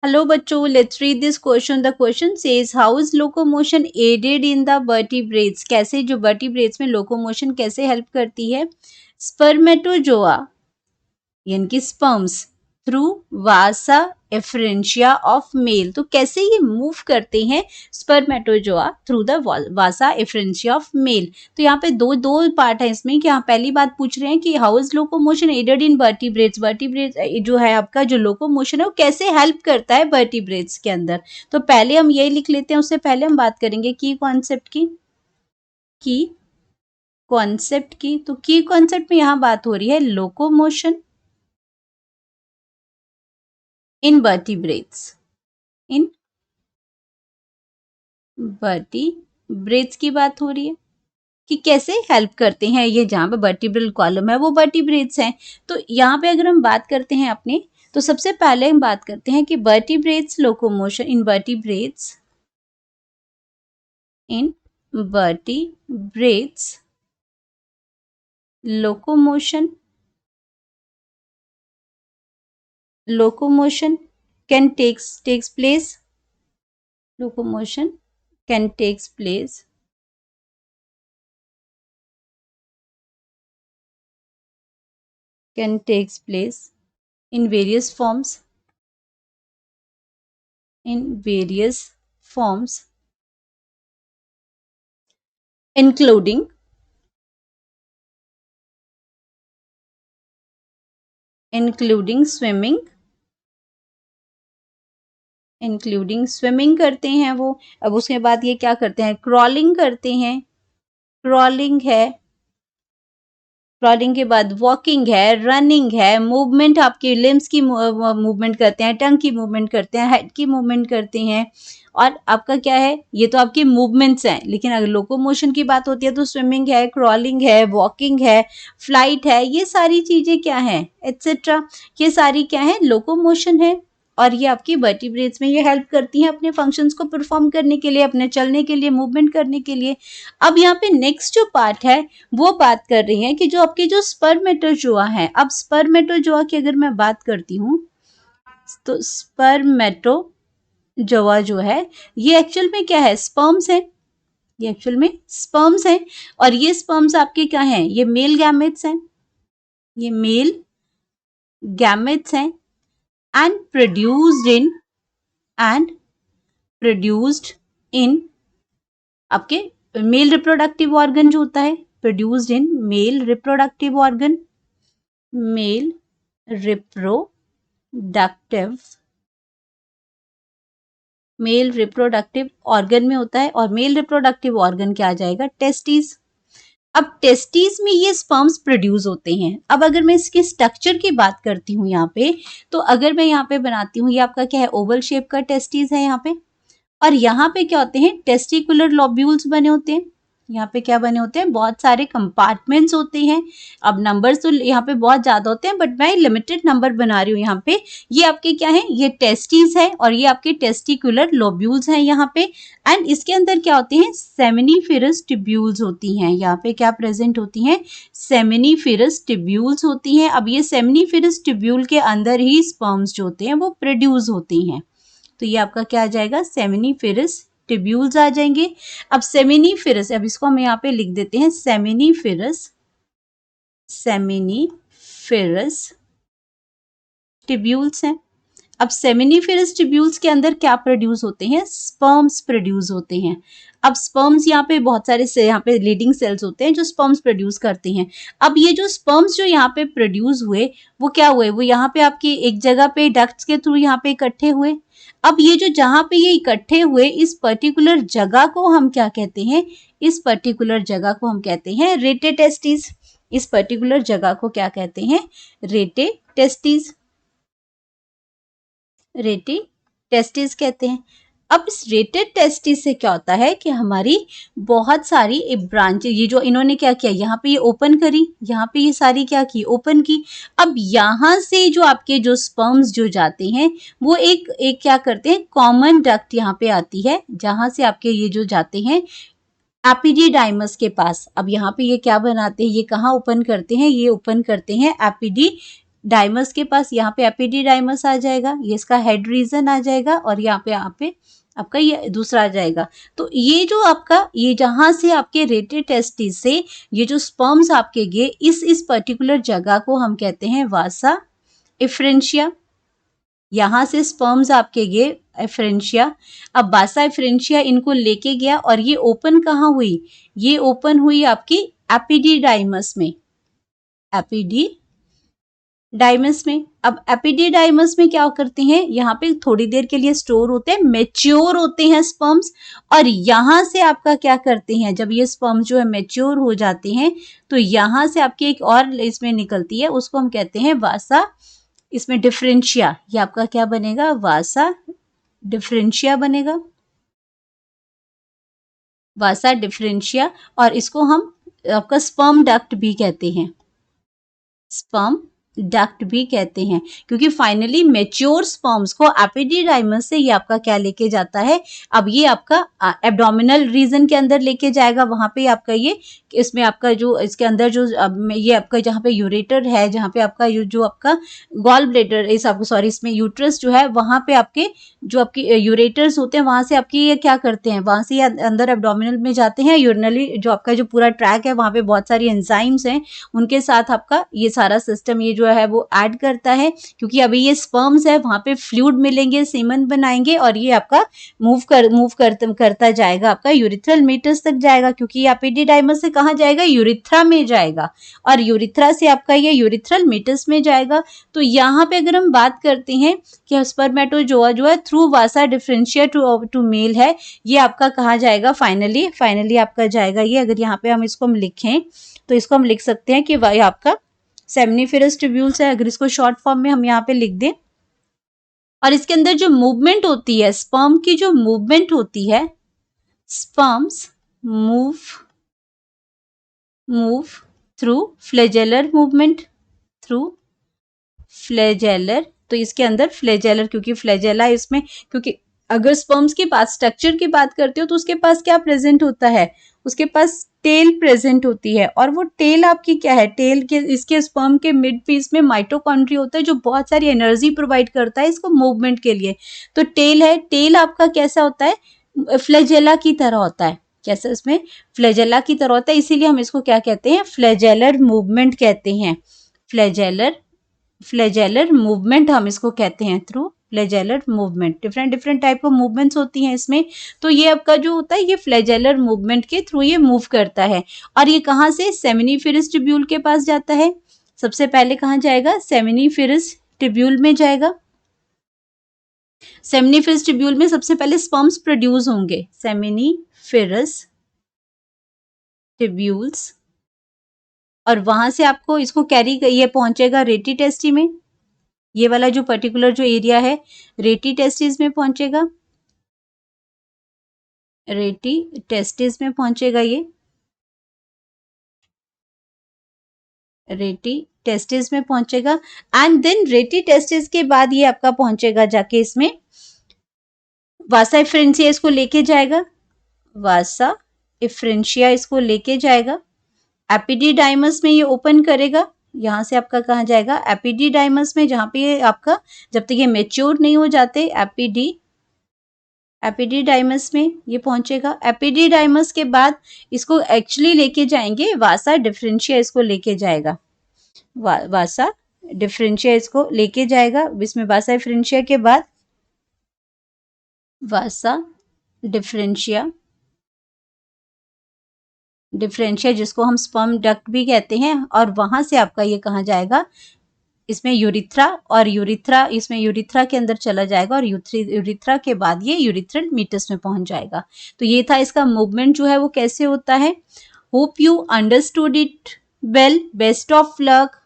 Hello बच्चों, let's read this question. The question says, how is locomotion aided in the vertebrates? कैसे जो vertebrates में locomotion कैसे help करती है? Spermatozoa यानी कि sperms through Vasa efferentia of male, तो कैसे ये मूव करते हैं spermatozoa through the Vasa efferentia of male. तो यहाँ पे दो दो पार्ट है इसमें कि यहाँ पहली बात पूछ रहे हैं कि how is locomotion aided in vertebrates, vertebrates जो है आपका जो लोकोमोशन है वो कैसे हेल्प करता है वर्टिब्रेट्स के अंदर। तो पहले हम यही लिख लेते हैं, उससे पहले हम बात करेंगे की कॉन्सेप्ट की। तो की कॉन्सेप्ट में यहाँ बात हो रही है लोकोमोशन इन वर्टिब्रेट्स की बात हो रही है कि कैसे हेल्प करते हैं ये, जहाँ पे वर्टिब्रल कॉलम है वो वर्टिब्रेट्स हैं। तो यहाँ पे अगर हम बात करते हैं अपने, तो सबसे पहले हम बात करते हैं कि vertebrates locomotion in vertebrates locomotion can takes place in various forms including swimming करते हैं वो। अब उसके बाद ये क्या करते हैं, क्रॉलिंग करते हैं, क्रॉलिंग के बाद वॉकिंग है, रनिंग है, मूवमेंट आपके लिम्स की मूवमेंट करते हैं, टंग की मूवमेंट करते हैं, हेड की मूवमेंट करते हैं। और आपका क्या है, ये तो आपकी मूवमेंट्स हैं, लेकिन अगर लोकोमोशन की बात होती है तो स्विमिंग है, क्रॉलिंग है, वॉकिंग है, फ्लाइट है, ये सारी चीजें क्या है एटसेट्रा, ये सारी क्या है लोकोमोशन है। और ये आपकी वर्टिब्रेट्स में ये हेल्प करती हैं अपने फंक्शंस को परफॉर्म करने के लिए, अपने चलने के लिए, मूवमेंट करने के लिए। अब यहाँ पे नेक्स्ट जो पार्ट है वो बात कर रही है कि जो आपके जो स्पर्मेटोजोआ है, अब स्पर्मेटोजोआ की अगर मैं बात करती हूँ तो स्पर्मेटोजोआ जो है ये एक्चुअल में क्या है, स्पर्म्स है, ये एक्चुअल में स्पर्म्स है। और ये स्पर्म्स आपके क्या हैं, ये मेल गैमेट्स हैं, ये मेल गैमेट्स हैं and produced in आपके मेल रिप्रोडक्टिव ऑर्गन जो होता है, produced in male reproductive organ में होता है। और मेल रिप्रोडक्टिव ऑर्गन क्या आ जाएगा, टेस्टिस। अब टेस्टिस में ये स्पर्म्स प्रोड्यूस होते हैं। अब अगर मैं इसके स्ट्रक्चर की बात करती हूँ यहाँ पे, तो अगर मैं यहाँ पे बनाती हूँ, ये आपका क्या है, ओवल शेप का टेस्टिस है यहाँ पे। और यहाँ पे क्या होते हैं, टेस्टिकुलर लोब्यूल्स बने होते हैं। यहाँ पे क्या बने होते हैं, बहुत सारे कंपार्टमेंट्स होते हैं। अब नंबर्स तो यहाँ पे बहुत ज्यादा होते हैं, बट मैं लिमिटेड नंबर बना रही हूँ यहाँ पे। ये आपके क्या है, ये टेस्टिस है और ये आपके टेस्टिकुलर लोब्यूल्स हैं यहाँ पे। एंड इसके अंदर क्या होते हैं, सेमिनिफेरस ट्यूब्यूल्स होती हैं। यहाँ पे क्या प्रेजेंट होती हैं, सेमिनिफेरस ट्यूब्यूल्स होती हैं। अब ये सेमिनिफेरस ट्यूब्यूल के अंदर ही स्पर्म्स जो होते हैं वो प्रोड्यूस होती हैं। तो ये आपका क्या आ जाएगा, सेमिनिफेरस ट्यूब्यूल्स आ जाएंगे। अब सेमिनिफेरस, अब इसको हम यहाँ पे लिख देते हैं सेमिनिफेरस ट्यूब्यूल्स हैं। अब सेमिनिफेरस ट्यूब्यूल्स के अंदर क्या प्रोड्यूस होते हैं, स्पर्म्स प्रोड्यूस होते हैं। अब स्पर्म्स यहाँ पे बहुत सारे से यहाँ पे लीडिंग सेल्स होते हैं जो स्पर्म्स प्रोड्यूस करते हैं। अब ये जो स्पर्म्स जो यहाँ पे प्रोड्यूस हुए वो क्या हुए, वो यहाँ पे आपकी एक जगह पे डक्ट्स के थ्रू यहाँ पे इकट्ठे हुए। अब ये जो जहाँ पे ये इकट्ठे हुए, इस पर्टिकुलर जगह को हम क्या कहते हैं, इस पर्टिकुलर जगह को हम कहते हैं रेटे टेस्टिस। इस पर्टिकुलर जगह को क्या कहते हैं, रेटे टेस्टिस कहते हैं। अब इस रेटेड टेस्टिस से क्या होता है कि हमारी बहुत सारी ब्रांच, ये जो इन्होंने क्या किया, यहाँ पे ये ओपन करी, यहाँ पे ये सारी क्या की, ओपन की। अब यहाँ से जो आपके जो स्पर्म्स जो जाते हैं वो एक क्या करते हैं, कॉमन डक्ट यहाँ पे आती है, जहाँ से आपके ये जो जाते हैं एपिडिडाइमस के पास। अब यहाँ पे ये क्या बनाते हैं, ये कहाँ ओपन करते हैं, ये ओपन करते हैं डाइमस के पास यहाँ पे एपिडिडाइमस आ जाएगा, ये इसका हेड रीजन आ जाएगा, और यहाँ पे आपका ये दूसरा आ जाएगा। तो ये जो आपका ये जहां से आपके रेटे टेस्टिस से ये जो स्पर्म्स आपके गए इस पर्टिकुलर जगह को हम कहते हैं वासा एफरेंशिया। यहाँ से स्पर्म्स आपके गए एफरेंशिया। अब वासा एफरेंशिया इनको लेके गया और ये ओपन कहाँ हुई? ये ओपन हुई आपकी एपिडिडाइमस में, एपिडिडाइमस में। अब एपिडिडाइमस में क्या करते हैं? यहाँ पे थोड़ी देर के लिए स्टोर होते हैं, मेच्योर होते हैं स्पर्म्स, और यहाँ से आपका क्या करते हैं? जब ये स्पर्म्स जो है मेच्योर हो जाते हैं तो यहाँ से आपकी एक और इसमें निकलती है, उसको हम कहते हैं वासा, इसमें डिफरेंशिया। ये आपका क्या बनेगा? वासा डिफरेंशिया बनेगा, वासा डिफरेंशिया। और इसको हम आपका स्पर्म डक्ट भी कहते हैं, स्पर्म डक्ट भी कहते हैं, क्योंकि फाइनली मेच्योर स्पर्म्स को एपिडिडाइमस से ये आपका क्या लेके जाता है? अब ये आपका एब्डोमिनल रीजन के अंदर लेके जाएगा, वहां पे आपका ये इसमें आपका जो इसके अंदर जो ये आपका जहाँ पे यूरेटर है, जहाँ पे आपका जो आपका गॉल ब्लेडर इस आपको सॉरी इसमें यूट्रस जो है, वहां पे आपके जो आपके यूरेटर्स होते हैं, वहां से आपकी ये क्या करते हैं? वहां से ये अंदर एब्डोमिनल में जाते हैं, यूरिनली जो आपका जो पूरा ट्रैक है वहां पे बहुत सारी एंजाइम्स हैं, उनके साथ आपका ये सारा सिस्टम ये जो है वो ऐड करता है, क्योंकि अभी ये स्पर्म्स है, वहां पे फ्लूइड मिलेंगे, सीमन बनाएंगे, और ये आपका मूव करता जाएगा, आपका यूरिथ्रल मीटस तक जाएगा, क्योंकि ये एपिडिडाइमस से कहाँ जाएगा? यूरिथ्रा में जाएगा, और यूरिथ्रा से आपका ये यूरिथ्रल मीटस में जाएगा। तो यहाँ पे अगर हम बात करते हैं कि स्पर्मेटोजोआ जो है through vasa deferentia to male है, ये आपका कहाँ जाएगा? फाइनली आपका जाएगा ये, अगर यहाँ पे हम इसको हम लिखें तो इसको हम लिख सकते हैं कि ये आपका सेमनीफेरस ट्यूब्यूल्स है, अगर इसको शॉर्ट फॉर्म में हम यहाँ पे लिख दें। और इसके अंदर जो मूवमेंट होती है, स्पर्म की जो मूवमेंट होती है, sperms move through flagellar movement, through flagellar. तो इसके अंदर फ्लैजेलर, क्योंकि फ्लैजेला इसमें, क्योंकि अगर स्पर्म्स की बात स्ट्रक्चर की बात करते हो तो उसके पास क्या प्रेजेंट होता है? उसके पास टेल प्रेजेंट होती है, और वो टेल आपकी क्या है? टेल के इसके स्पर्म के मिड पीस में माइटोकॉन्ड्रिया होता है, जो बहुत सारी एनर्जी प्रोवाइड करता है इसको मूवमेंट के लिए। तो टेल है, टेल आपका कैसा होता है? फ्लैजेला की तरह होता है। कैसा? इसमें फ्लैजेला की तरह होता है, इसीलिए हम इसको क्या कहते हैं? फ्लैजेलर मूवमेंट कहते हैं। फ्लैजेलर मूवमेंट हम इसको कहते हैं, through flagellar movement. Different type of movements होती हैं इसमें, तो ये आपका जो होता है ये फ्लैजेलर मूवमेंट के थ्रू ये मूव करता है। और ये कहाँ से? सेमिनिफेरस ट्यूब्यूल के पास जाता है। सबसे पहले कहाँ जाएगा? सेमिनिफेरस ट्यूब्यूल में जाएगा। सेमिनिफेरस ट्यूब्यूल में सबसे पहले स्पर्म्स प्रोड्यूस होंगे, सेमिनिफेरस ट्यूब्यूल्स, और वहां से आपको इसको कैरी ये पहुंचेगा रेटी टेस्टी में। ये वाला जो पर्टिकुलर जो एरिया है रेटी टेस्टिस में पहुंचेगा, रेटी टेस्टिस में पहुंचेगा, ये रेटी टेस्टिस में पहुंचेगा। एंड देन रेटी टेस्टिस के बाद ये आपका पहुंचेगा जाके इसमें वासा एफरेंशिया, इसको लेके जाएगा, वासा एफरेंशिया इसको लेके जाएगा। एपिडिडाइमस में ये ओपन करेगा, यहाँ से आपका कहाँ जाएगा? एपिडिडाइमस में, जहाँ पे ये आपका जब तक ये मेच्योर नहीं हो जाते एपिडिडाइमस में ये पहुंचेगा। एपिडिडाइमस के बाद इसको एक्चुअली लेके जाएंगे वासा डिफरेंशिया, इसको लेके जाएगा, वासा डिफरेंशिया इसको लेके जाएगा। इसमें वासा डिफरेंशिया के बाद वासा डिफरेंशिया जिसको हम स्पर्म डक्ट भी कहते हैं, और वहां से आपका ये कहाँ जाएगा? इसमें यूरिथ्रा, और इसमें यूरिथ्रा के अंदर चला जाएगा, और यूरिथ्रा के बाद ये यूरिथ्रल मीटस में पहुंच जाएगा। तो ये था इसका मूवमेंट जो है वो कैसे होता है। Hope you understood it well. Best of luck.